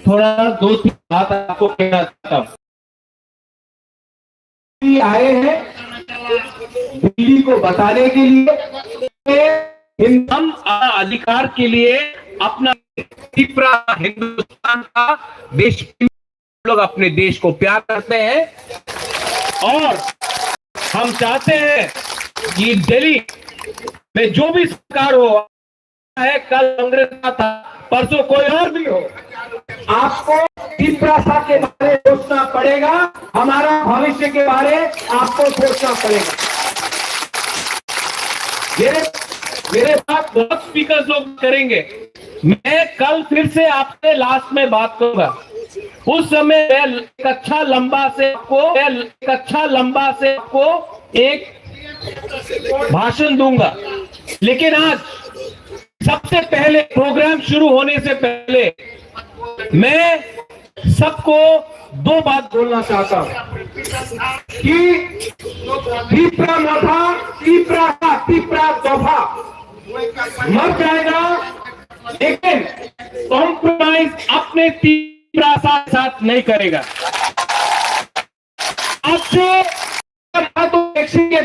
थोड़ा दो तीन बात आपको कहना चाहता हूँ। आए हैं दिल्ली को बताने के लिए हम अधिकार के लिए अपना हिंदुस्तान का देश, लोग अपने देश को प्यार करते हैं और हम चाहते हैं कि दिल्ली में जो भी सरकार हो है, कल कांग्रेस का था, परसों कोई और भी हो, आपको त्रिपुरा के बारे में सोचना पड़ेगा, हमारा भविष्य के बारे आपको सोचना पड़ेगा। मेरे साथ बहुत स्पीकर लोग करेंगे, मैं कल फिर से आपसे लास्ट में बात करूंगा, उस समय एक अच्छा लंबा से आपको एक भाषण दूंगा। लेकिन आज सबसे पहले प्रोग्राम शुरू होने से पहले मैं सबको दो बात बोलना चाहता हूं कि तीसरा दफा मर जाएगा, लेकिन कॉम्प्रोमाइज अपने तीसरा साथ नहीं करेगा। आपसे तो इलेक्शन के